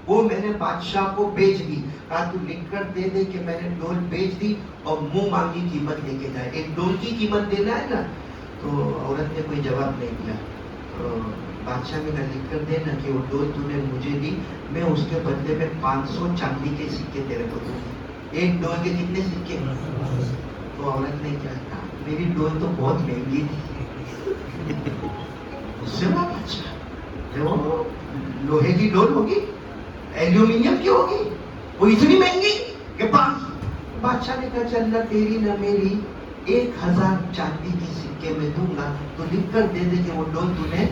वो मैंने बादशाह को बेच दी। कहा तू लिख कर दे दे कि मैंने डोल बेच दी और मुंह मांगी कीमत लेके जाए। एक डोल की कीमत देना है ना। तो औरत ने कोई जवाब नहीं दिया। तो बादशाह ने कहा लिख कर देना कि वो डोल तूने मुझे दी, मैं उसके बदले में 500 चांदी के सिक्के तेरे को दूंगी। एक डोल के कितने सिक्के? तो औरत ने क्या कहा, मेरी डोल तो बहुत महंगी थी। उससे बादशाह जो लोहे की डोल होगी, एल्यूमिनियम की होगी, वो इतनी महंगी कि बादशाह ने कहा चल न तेरी न मेरी 1000 चांदी की सिक्के में दूंगा, तो लिख कर दे दे कि वो डोल तूने।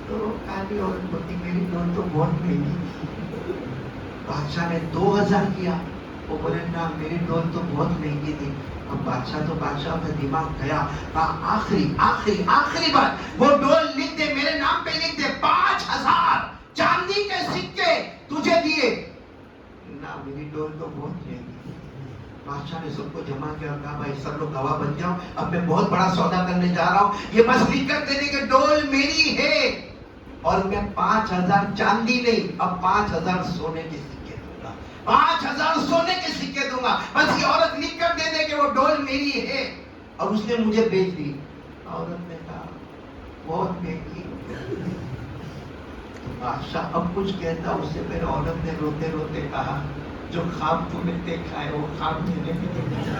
तो काली औरत बोलती मेरी डोल तो बहुत महंगी। बादशाह ने 2000 किया, वो बोले ना मेरी डोल तो बहुत महंगी थी। अब बादशाह का दिमाग गया। आखिरी बात, वो डोल लिख दे, मेरे नाम पे लिख दे, 5000 चांदी के सिक्के तुझे दिए ना, मेरी डोल तो बहुत महंगी। बादशाह ने सबको जमा किया और कहा भाई सब लोग गवाह बन जाओ, अब मैं बहुत बड़ा सौदा करने जा रहा हूँ, ये बस लिख कर देने कि डोल मेरी है और मैं 5000 चांदी नहीं, अब 5000 सोने के सिक्के दूंगा, 5000 सोने के सिक्के दूंगा। बस ये औरत लिख कर दे दे कि वो डोल मेरी है और उसने मुझे बेच दी। औरत ने कहा बहुत महंगी। बादशाह अब कुछ कहता, उससे मेरे औरत ने रोते रोते कहा जो ख्वाब तूने देखा है वो ख्वाब मैंने भी देखा।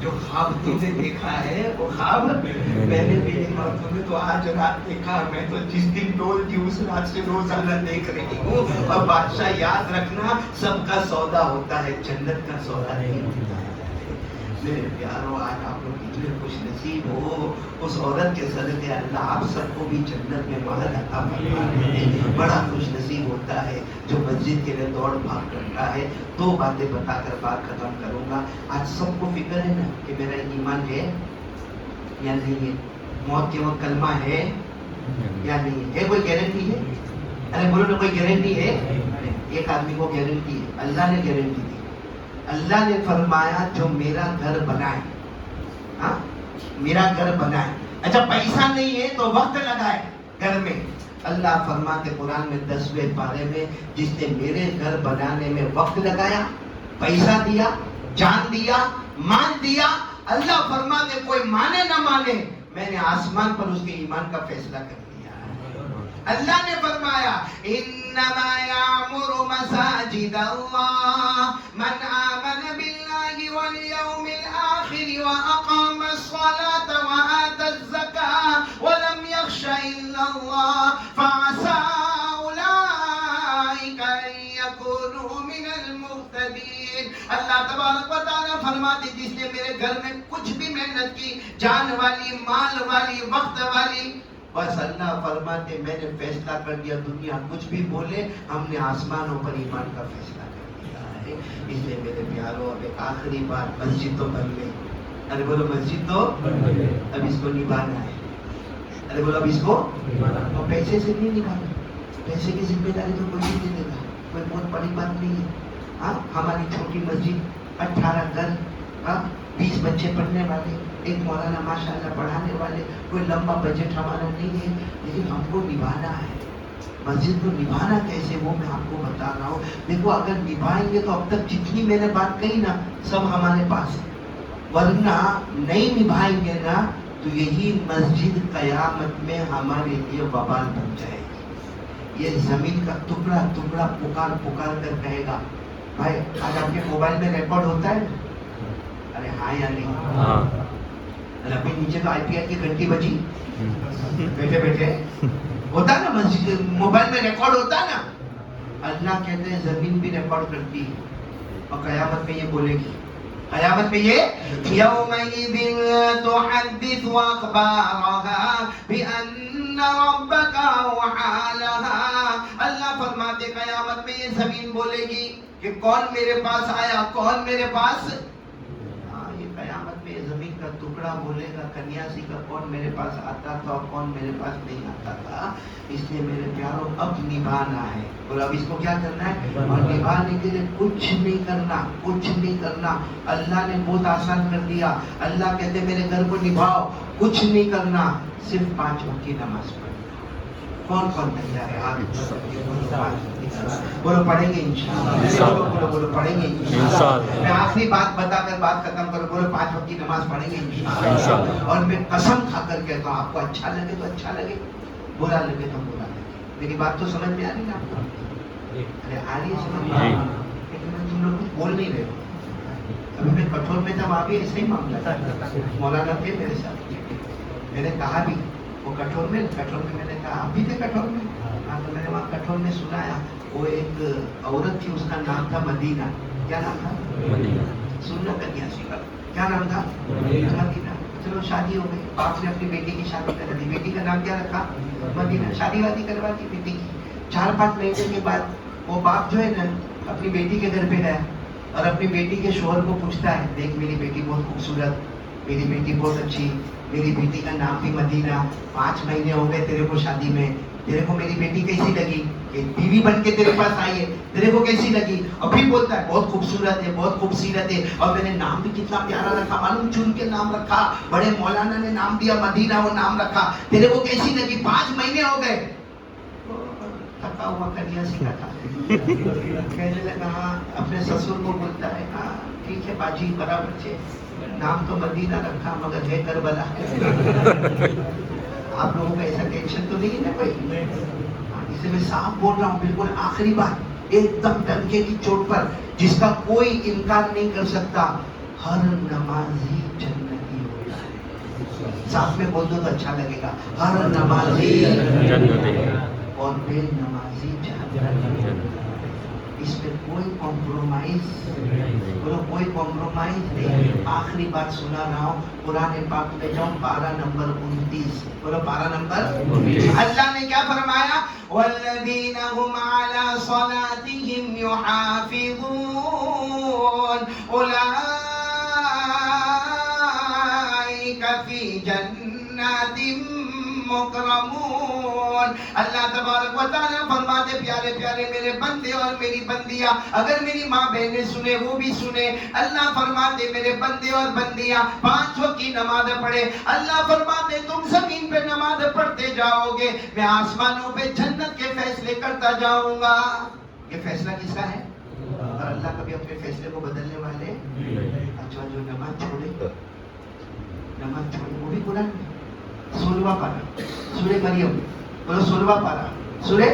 जो ख्वाब तूने देखा है वो ख्वाब मैंने भी देखा। और तूने तो आज रात देखा, मैं तो जिस दिन डोल थी उस रात से रोजाना देख रही हूँ। और बादशाह याद रखना, सबका सौदा होता है, जन्नत का सौदा नहीं होता है। मेरे प्यारों आज आप लोग कितने खुश नसीब हो, उस औरत के सदक़े अल्लाह आप सबको भी जन्नत में महल अता फरमाए। बड़ा खुश नसीब होता है जो मस्जिद के लिए दौड़ भाग करता है। 2 बातें बताकर बात खत्म करूंगा। आज सबको फिक्र है ना कि मेरा ईमान है या नहीं है, मौत के वक्त कलमा है या नहीं है? कोई गारंटी है? अरे बोलो ना, कोई गारंटी है? एक आदमी को गारंटी है, अल्लाह ने गारंटी दी। अल्लाह ने फरमाया जो मेरा घर बनाए, हाँ मेरा घर बनाए, अच्छा पैसा नहीं है तो वक्त लगाए घर में। अल्लाह फरमाते कुरान में 10वें पारे में, जिसने मेरे घर बनाने में वक्त लगाया, पैसा दिया, जान दिया, मान दिया, अल्लाह फरमाते कोई माने ना माने, मैंने आसमान पर उसके ईमान का फैसला कर दिया है। अल्लाह ने फरमाया इन्नमा यामुरु मसाजिद अल्लाह मन आमन बिल्लाहि वल यौमिल आखिर व अकामा अस्सलात व आता ज़कात व लम यख्शा इल्ला अल्लाह फअसा उलाइका यकूनु मिनल मुहतदीन। अल्लाह तबारक व तआला फरमाते जिसने मेरे घर में कुछ भी मेहनत की, जान वाली, माल वाली, वक्त वाली, बस अल्लाह फरमाते मैंने फैसला कर दिया, दुनिया कुछ भी बोले, हमने आसमानों पर ईमान का फैसला कर दिया है। इसलिए मेरे प्यारों, अब एक आखिरी बात, मस्जिद तो बन गई, अरे बोलो मस्जिद तो, अब इसको निभाना है। अरे बोलो अब इसको, तो पैसे से नहीं निभाना, पैसे की जिम्मेदारी तो कोई नहीं देगा, कोई बहुत बड़ी बात नहीं है। हाँ हमारी छोटी मस्जिद, 18 घर, 20 बच्चे पढ़ने वाले, एक मौलाना माशाल्लाह पढ़ाने वाले, कोई लंबा बजट हमारा नहीं है, लेकिन हमको निभाना है। मस्जिद को निभाना कैसे वो मैं आपको बता रहा हूँ। देखो अगर निभाएंगे तो अब तक जितनी मैंने बात कही ना, सब हमारे पास है, वरना नहीं निभाएंगे ना तो यही मस्जिद कयामत में हमारे लिए वबाल बन जाएगी। ये जमीन का टुकड़ा टुकड़ा पुकार पुकार कर कहेगा, भाई आज आपके मोबाइल में रिकॉर्ड होता है? अरे हाँ या नहीं? हाँ। अरे अपने नीचे तो IPL की घंटी बजी, बैठे बैठे होता ना, मस्जिद मोबाइल में रिकॉर्ड होता ना। अल्लाह कहते हैं जमीन भी रिकॉर्ड करती है, और कयामत में ये बोलेगी, कयामत में ये यौमइज़िन तुहद्दिसु अख़बारहा बिअन्ना रब्बका वहालहा। अल्लाह फरमाते कयामत में ये जमीन बोलेगी कि कौन मेरे पास आया, कौन मेरे पास। कयामत में जमीन का टुकड़ा बोलेगा कन्यासी का, कौन मेरे पास आता था और कौन मेरे पास नहीं आता था। इसलिए मेरे प्यारों अब निभाना है, और अब इसको क्या करना है, और निभाने के लिए कुछ नहीं करना, कुछ नहीं करना। अल्लाह ने बहुत आसान कर दिया। अल्लाह कहते मेरे घर को निभाओ, कुछ नहीं करना, सिर्फ 5 वक्त की नमाज पढ़ना। कौन कौन तैयार है? बोलो पढ़ेंगे इंशाअल्लाह, बोलो बोलो पढ़ेंगे इंशाअल्लाह। मैं आखिरी बात बताकर बात खत्म करूं, बोलो 5 वक्त की नमाज पढ़ेंगे इंशाअल्लाह। और मैं कसम खाकर कहता हूं, आपको अच्छा लगे तो अच्छा लगे, बुरा लगे तो बुरा लगे। मेरी बात तो समझ में आ रही ना आपको? अरे आ रही है समझ में, लेकिन तुम लोग कुछ बोल नहीं रहे हो। अभी मैं कठोर में था, वहां भी ऐसे ही मामला था, मौलाना थे मेरे साथ, मैंने कहा भी वो कठोर में मैंने कहा आप भी थे कठोर में? हाँ, तो मैंने वहाँ कठोर में सुनाया, वो एक औरत थी, उसका नाम था मदीना। क्या नाम था? मदीना। सुनना कन्यासी का क्या नाम था? मदीना। चलो शादी हो गई, बाप ने अपनी बेटी की शादी करा दी, बेटी का नाम क्या रखा? मदीना। शादी वादी करवा दी बेटी की। 4-5 महीने के बाद वो बाप जो है ना अपनी बेटी के घर पे गया और अपनी बेटी के शोहर को पूछता है, देख मेरी बेटी बहुत खूबसूरत, मेरी बेटी बहुत अच्छी, मेरी बेटी का नाम भी मदीना, 5 महीने हो गए तेरे को शादी में, तेरे को मेरी बेटी कैसी लगी? एक बीवी बन के तेरे पास आई है, तेरे को कैसी लगी? और फिर बोलता है बहुत खूबसूरत है, बहुत खूबसूरत है, और मैंने नाम भी कितना प्यारा रखा, मालूम, चुन के नाम रखा, बड़े मौलाना ने नाम दिया मदीना, वो नाम रखा, तेरे को कैसी लगी? 5 महीने हो गए। थका हुआ कन्यासी का था, कहने लगा, हाँ, अपने ससुर को बोलता है, हाँ ठीक है बाजी, बराबर छे, नाम तो मदीना रखा मगर है करबला। आप लोगों का ऐसा टेंशन तो नहीं है ना कोई? इसे मैं साफ बोल रहा हूँ, बिल्कुल आखिरी बात, एकदम डंके की चोट पर, जिसका कोई इनकार नहीं कर सकता, हर नमाजी जन्नती होता है। साथ में बोल दो तो अच्छा लगेगा, हर नमाजी जन्नती और बेनमाजी जहन्नमी। इसमें कोई कॉम्प्रोमाइज, बोलो कोई कॉम्प्रोमाइज नहीं। आखिरी बात सुना रहा हूँ, कुरान पाक में जाओ, पारा नंबर 29, बोलो पारा नंबर 29। अल्लाह ने क्या फरमाया? वल्लज़ीना हुम अला सलातिहिम युहाफिज़ून उलाइका फी जन्नातिम يرغمون. اللہ تبارک و تعالیٰ فرماتے پیارے پیارے میرے بندے اور میری بندیاں، اگر میری ماں بہنیں سنے وہ بھی سنے. اللہ فرماتے میرے بندے اور بندیاں 5 وقت کی نماز پڑھے. اللہ فرماتے تم زمین پہ نماز پڑھتے جاؤ گے، میں آسمانوں پہ جنت کے فیصلے کرتا جاؤں گا. یہ فیصلہ کس کا ہے؟ اور اللہ کبھی اپنے فیصلے کو بدلنے والے. اچھا جو نماز چھوڑے وہ بھی قرآن میں 16واں پارہ سورہ مریم، بولو 16واں پارہ سورہ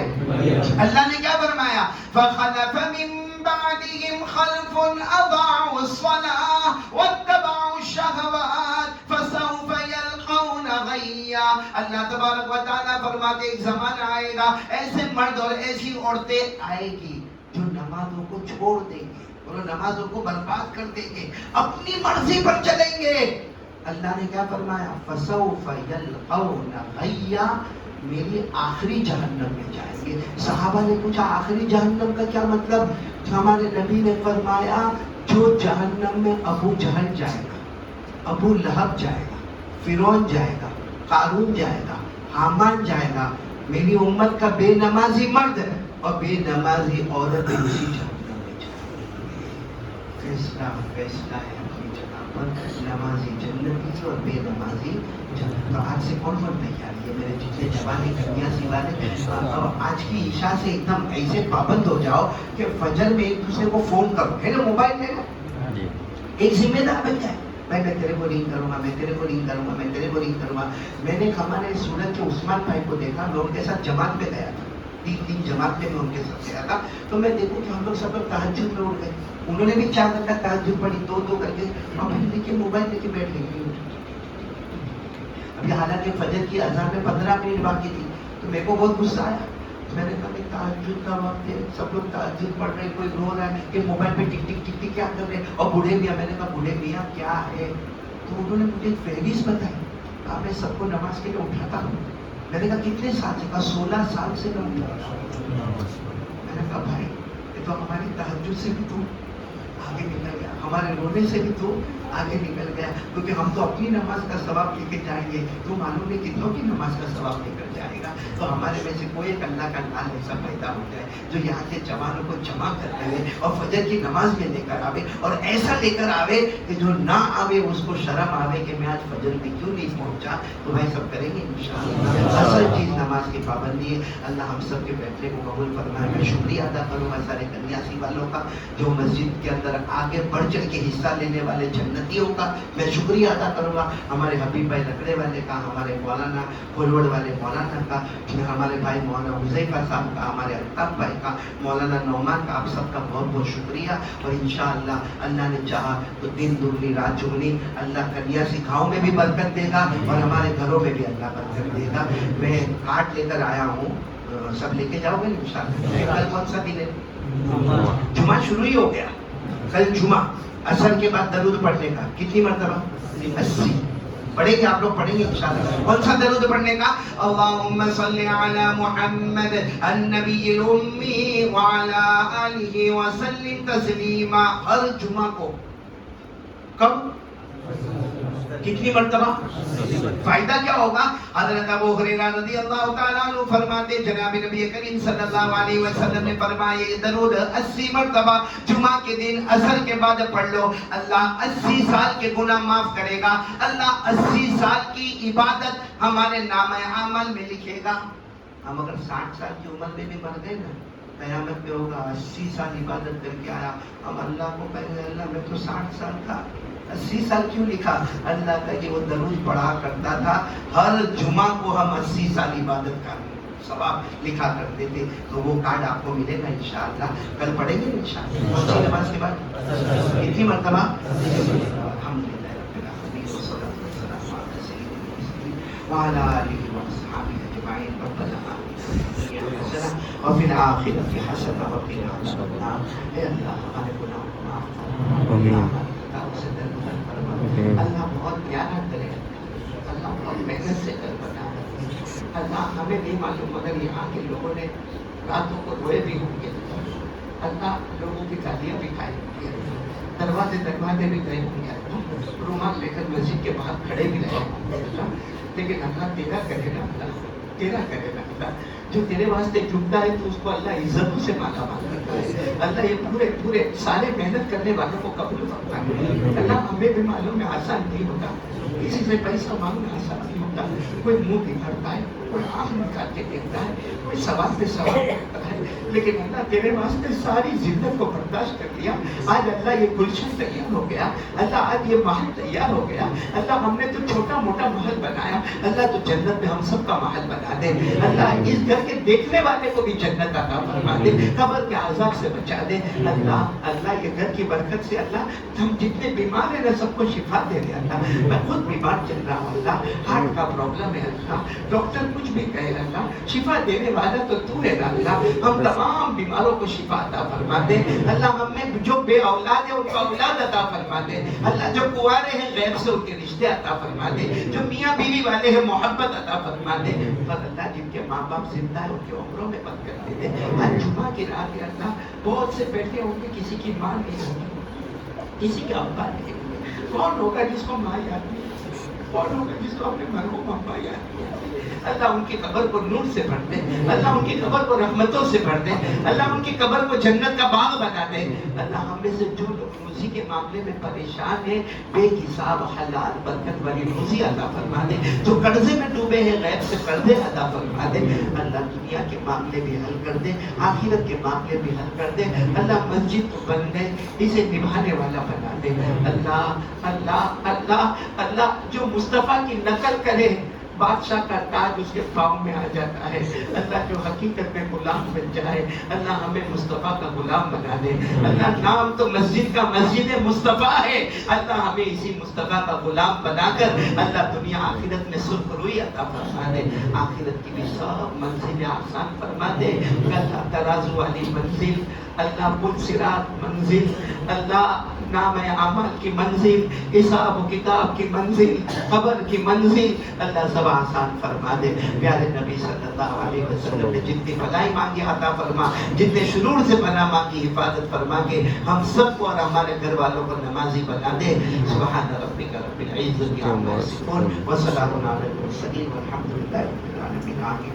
اللہ نے کیا فرمایا؟ فَخَلَفَ مِن بَعْدِهِمْ خَلْفٌ أَضَاعُوا الصَّلَاةَ وَاتَّبَعُوا الشَّهَوَاتِ فَسَوْفَ يَلْقَوْنَ غَيًّا. اللہ تبارک و تعالیٰ فرماتے ایک زمانہ آئے گا، ایسے مرد اور ایسی عورتیں آئے گی جو نمازوں کو چھوڑ دیں گے اور نمازوں کو برباد کر دیں گے، اپنی مرضی پر چلیں گے. اللہ نے کیا فرمایا؟ فَسَوْفَ يَلْقَوْنَ غَيًّا، میری آخری جہنم میں جائیں گے. صحابہ نے پوچھا آخری جہنم کا کیا مطلب؟ ہمارے نبی نے فرمایا جو جہنم میں ابو جہل جائے گا، ابو لہب جائے گا، فرعون جائے گا، قارون جائے گا، حامان جائے گا، میری امت کا بے نمازی مرد اور بے نمازی عورت اسی جہنم میں جائے گی. فیصلہ ہے اپنی جگہ پر، نمازی جنتی اور بے نمازی جنت. تو آج سے کون تیاری ہے میرے جتنے جوانی کنیاسی والے؟ آج کی عشاء سے ایک دم ایسے پابند ہو جاؤ کہ فجر میں ایک دوسرے کو فون کرو. ہے نا موبائل ہے نا، ایک ذمہ دار بن جائے. میں تیرے کو رنگ کروں گا، میں تیرے کو رنگ کروں گا، میں تیرے کو رنگ کروں گا. میں نے ہمارے سورت کے عثمان بھائی کو دیکھا، میں ان کے ساتھ جماعت پہ گیا تھا، 3 جماعت میں ان کے ساتھ گیا تھا. تو میں دیکھوں کہ ہم لوگ سب لوگ تہجد میں اٹھ گئے. انہوں نے بھی 4 رکعت تہجد پڑھی 2 کر کے، اور میں نے موبائل لے کے بیٹھ گئی. ابھی حالانکہ فجر کی اذان میں 15 منٹ باقی تھی. تو میرے کو بہت غصہ آیا. میں نے کہا کہ تہجد کا وقت ہے، سب لوگ تہجد پڑھ رہے ہیں، کوئی رو رہا ہے کہ موبائل پہ ٹک ٹک ٹک ٹک کیا کر رہے ہیں. اور بوڑھے میاں، میں نے کہا بوڑھے میاں کیا ہے؟ تو انہوں نے مجھے ایک فہرست بتائی. کہا میں سب کو نماز کے لیے اٹھاتا ہوں. میں نے کہا کتنے سال سے؟ کہا 16 سال سے میں اٹھاتا ہوں. میں نے کہا بھائی یہ تو ہماری تہجد سے بھی تو آگے نکل گیا، ہمارے رونے سے بھی تو آگے نکل گیا، کیونکہ ہم تو اپنی نماز کا ثواب لے کے جائیں گے، تو معلوم ہے کتنوں کی نماز کا ثواب لے کر جائے گا. تو ہمارے میں سے کوئی ایک اللہ کا نام ایسا پیدا ہو جائے جو یہاں کے جوانوں کو جمع کرتے ہوئے اور فجر کی نماز میں لے کر آوے، اور ایسا لے کر آوے کہ جو نہ آوے اس کو شرم آوے کہ میں آج فجر میں کیوں نہیں پہنچا. تو بھائی سب کریں گے انشاءاللہ. اصل چیز نماز کی پابندی ہے. اللہ ہم سب کے بیٹھنے کو قبول فرمائے. میں شکریہ ادا کروں گا سارے کنیاسی والوں کا جو مسجد کے اندر آگے بڑھ چڑھ کے حصہ لینے والے جنتیوں کا. میں شکریہ ادا کروں گا ہمارے حبیب بھائی لکڑے والے کا، ہمارے مولانا کھولوڑ والے مولانا کا، ہمارے بھائی مولانا حذیفہ صاحب کا، ہمارے الطاف بھائی کا، مولانا نعمان کا. آپ سب کا بہت بہت شکریہ. اور انشاءاللہ اللہ نے چاہا تو دن دگنی رات چگنی اللہ کنیاسی گاؤں میں بھی برکت دے گا اور ہمارے گھروں میں بھی اللہ برکت دے گا. میں کارڈ لے کر آیا ہوں، سب لے کے جاؤ گے انشاءاللہ. کل کون سا دن ہے؟ جمعہ شروع ہی ہو گیا. کل جمعہ عصر کے بعد درود پڑھنے کا کتنی مرتبہ؟ 80 پڑھیں گے. آپ لوگ پڑھیں گے انشاءاللہ. کون سا درود پڑھنے کا؟ اللہم صلی علی محمد النبی الامی وعلی آلہ وسلم تسلیما. ہر جمعہ کو. کب؟ کتنی مرتبہ؟ فائدہ کیا ہوگا؟ حضرت ابو ہریرہ رضی اللہ تعالیٰ عنہ فرماتے جناب نبی کریم صلی اللہ علیہ وسلم نے فرمایا یہ درود 80 مرتبہ جمعہ کے دن عصر کے بعد پڑھ لو، اللہ 80 سال کے گناہ معاف کرے گا. اللہ 80 سال کی عبادت ہمارے نامہ اعمال میں لکھے گا. ہم اگر 60 سال کی عمر میں بھی مر گئے نا، قیامت میں ہوگا 80 سال عبادت کر کے آیا. ہم اللہ کو کہیں گے اللہ میں تو 60 سال کا، 80 سال کیوں لکھا؟ اللہ کا کہ وہ درود پڑھا کرتا تھا، ہر جمعہ کو ہم 80 سال عبادت کا ثواب لکھا کرتے تھے. تو وہ کارڈ آپ کو ملے گا انشاءاللہ. کل پڑھیں گے انشاءاللہ. اسی نماز کے بعد کتنی مرتبہ؟ الحمدللہ رب العالمین والصلاۃ والسلام علی سیدنا المرسلین وعلی آلہ واصحابہ اجمعین. ربنا وفی الآخرۃ حسنۃ وقنا عذاب النار. اے اللہ ہمارے گناہوں کو معاف فرما. اللہ بہت پیارا کرے، اللہ بہت محنت سے کر بنا. اللہ ہمیں نہیں معلوم مگر یہاں کے لوگوں نے راتوں کو روئے بھی ہوں گے. اللہ لوگوں کی گالیاں بھی کھائی ہوں گے، دروازے بھی گئے ہوں گے، رومال لے کر مسجد کے باہر کھڑے بھی رہے ہوں گے. لیکن اللہ تیرا کرے نا اللہ तेरा करेगा अल्लाह। जो तेरे वास्ते झुकता है तो उसको अल्लाह इज्जतों से माला माल करता है। अल्लाह ये पूरे पूरे सारे मेहनत करने वालों को कबूल करता है। अल्लाह हमें भी मालूम है आसान नहीं होता, किसी से पैसा मांगना आसान नहीं होता। कोई मुंह दिखाता है, कोई आंख निकाल के देखता है, कोई सवाल पे सवाल करता है, लेकिन अल्लाह तेरे वास्ते सारी जिंदगी को बर्दाश्त कर लिया। आज अल्लाह ये गुलशन तैयार हो गया, अल्लाह आज ये महल तैयार हो गया। अल्लाह हमने तो छोटा मोटा महल बनाया, अल्लाह तो जन्नत में हम सबका महल बना दे। अल्लाह इस घर के देखने वाले को भी जन्नत अता फरमा दे, कब्र के आजाब से बचा दे। अल्लाह अल्लाह ये घर की बरकत से अल्लाह हम जितने बीमार हैं ना सबको शिफा दे दे अल्लाह। मैं खुद बीमार चल रहा हूँ अल्लाह, हार्ट का प्रॉब्लम है अल्लाह, डॉक्टर कुछ भी कहे अल्लाह, शिफा देने वाला तो तू है ना अल्लाह। हम तमाम बीमारों को शिफा अता फरमा दे अल्लाह। हमें जो बे औलाद है उनको औलाद अता फरमा दे अल्लाह। जो कुंवारे हैं गैर से उनके रिश्ते अता फरमा दे, जो मियाँ बीवी वाले हैं मोहब्बत अता फरमा दे। पर अल्लाह जिनके माँ बाप जिंदा है उनकी उम्रों में मत कर दे। आज जुमा की रात है अल्लाह, बहुत से बैठे होंगे किसी की माँ नहीं होगी, किसी का अब्बा नहीं होगी। कौन होगा जिसको माँ याद नहीं, कौन होगा जिसको अपने मरहूम अब्बा याद नहीं। अल्लाह उनकी कब्र को नूर से भर दे अल्लाह, उनकी कब्र को रहमतों से भर दे अल्लाह, उनकी कब्र को जन्नत का बाग बना दे अल्लाह। हमें से जो लोग रोजी के मामले में परेशान है, बेहिसाब हलाल बरकत वाली रोजी अता फरमा दे। जो कर्जे में डूबे हैं गैर से कर्जे अता फरमा दे अल्लाह। दुनिया के मामले भी हल कर दे, आखिरत के मामले भी हल कर दे अल्लाह। मस्जिद तो बन गए, इसे निभाने वाला बना दे अल्लाह अल्लाह अल्लाह अल्लाह। जो मुस्तफ़ा की नकल करे बादशाह का ताज उसके पाँव में आ जाता है अल्लाह। जो हकीकत में गुलाम बन जाए अल्लाह, हमें मुस्तफ़ा का गुलाम बना दे अल्लाह। नाम तो मस्जिद का मस्जिद मुस्तफ़ा है अल्लाह, हमें इसी मुस्तफ़ा का गुलाम बनाकर अल्लाह दुनिया आखिरत में सुरखरुई अता फरमा दे। आखिरत की भी सब मंजिलें आसान फरमा दे अल्लाह। तराजू वाली मंजिल अल्लाह, पुल सिरात मंजिल अल्लाह, नाम अमल की मंजिल, हिसाब किताब की मंजिल, खबर की मंजिल अल्लाह सब आसान फरमा दे। प्यारे नबी सल्लल्लाहु अलैहि वसल्लम ने जितनी भलाई मांगी अता फरमा, जितने शुरूर से पनाह मांगी हिफाजत फरमा के हम सबको और हमारे घर वालों को नमाजी बना दे। सुभान रब्बिक रब्बिल इज्जति अम्मा यसिफून व सलामुन अलल मुरसलीन वल्हम्दुलिल्लाहि रब्बिल आलमीन।